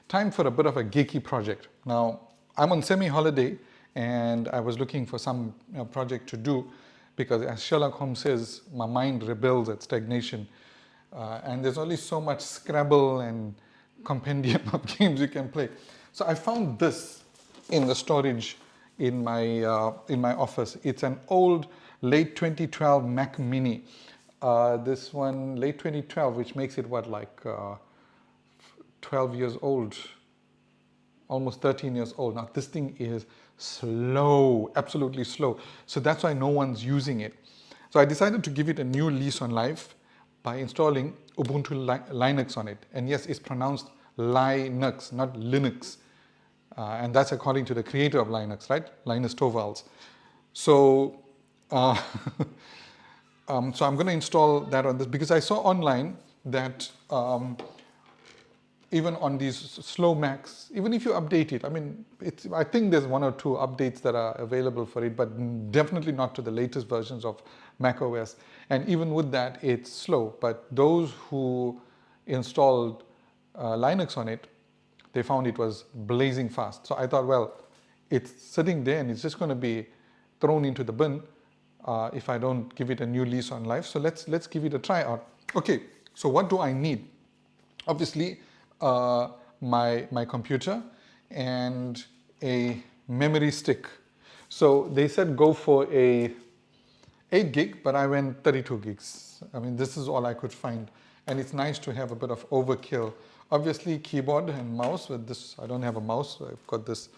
time for a bit of a geeky project. Now, I'm on semi-holiday and I was looking for some project to do because, as Sherlock Holmes says, my mind rebels at stagnation. And there's only so much Scrabble and compendium of games you can play. So I found this in the storage in my office. It's an old late 2012 Mac Mini. This one, late 2012, which makes it what, like 12 years old, almost 13 years old. Now this thing is slow, absolutely slow. So that's why no one's using it. So I decided to give it a new lease on life by installing Ubuntu Linux on it. And yes, it's pronounced Linux, not Linux. And that's according to the creator of Linux, right? Linus Torvalds. So, so I'm going to install that on this because I saw online that even on these slow Macs, even if you update it, I mean, I think there's 1 or 2 updates that are available for it, but definitely not to the latest versions of Mac OS. And even with that, it's slow. But those who installed Linux on it, they found it was blazing fast. So I thought, well, it's sitting there and it's just going to be thrown into the bin if I don't give it a new lease on life. So let's give it a try out. Okay, so what do I need? Obviously, my computer and a memory stick. So they said go for a 8 gig, but I went 32 gigs. I mean, this is all I could find. And it's nice to have a bit of overkill. Obviously, keyboard and mouse. With this, I don't have a mouse. So I've got this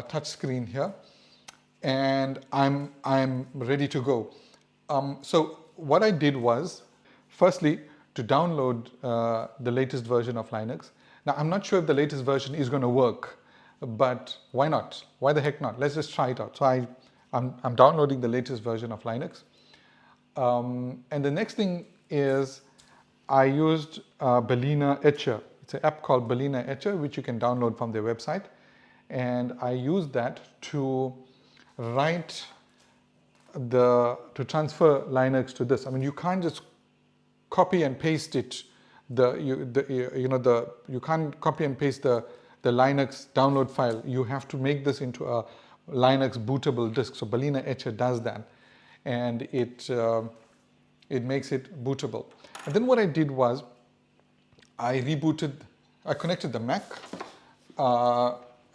touch screen here. And I'm ready to go. So what I did was, firstly, to download the latest version of Linux. Now, I'm not sure if the latest version is going to work, but why not? Why the heck not? Let's just try it out. So I'm downloading the latest version of Linux. And the next thing is I used Berliner Etcher. It's an app called Berliner Etcher, which you can download from their website. And I used that to to transfer Linux to this. I mean, you can't just copy and paste it. You can't copy and paste the Linux download file. You have to make this into a Linux bootable disk. So Berliner Etcher does that, and it makes it bootable. And then what I did was I connected the Mac,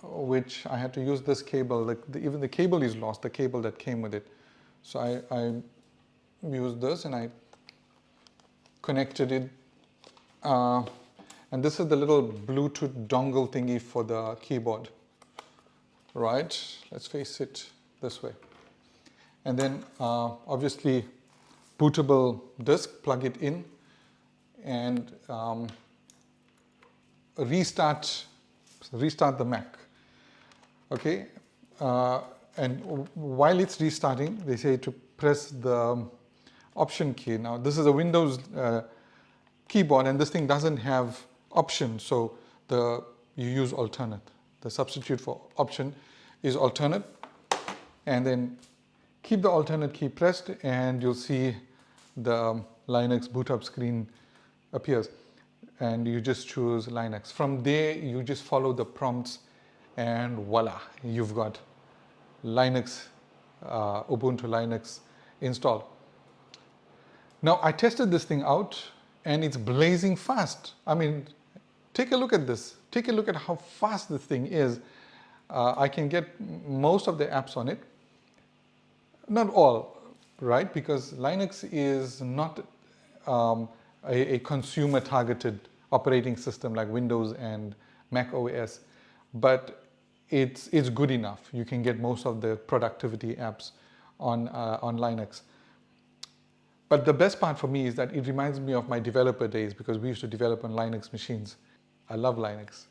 which I had to use this cable. Even the cable is lost, the cable that came with it. So I used this and I connected it. And this is the little Bluetooth dongle thingy for the keyboard. Right? Let's face it this way. And then obviously bootable disk, plug it in and restart the Mac. Okay, and while it's restarting, they say to press the Option key. Now this is a Windows keyboard, and this thing doesn't have Option, so you use alternate. The substitute for Option is alternate, and then keep the alternate key pressed, and you'll see the Linux boot up screen appears, and you just choose Linux. From there, you just follow the prompts, and voila, you've got Linux, Ubuntu Linux installed. Now, I tested this thing out, and it's blazing fast. I mean, take a look at this. Take a look at how fast this thing is. I can get most of the apps on it. Not all, right? Because Linux is not a consumer-targeted operating system like Windows and Mac OS, but it's good enough. You can get most of the productivity apps on Linux. But the best part for me is that it reminds me of my developer days because we used to develop on Linux machines. I love Linux.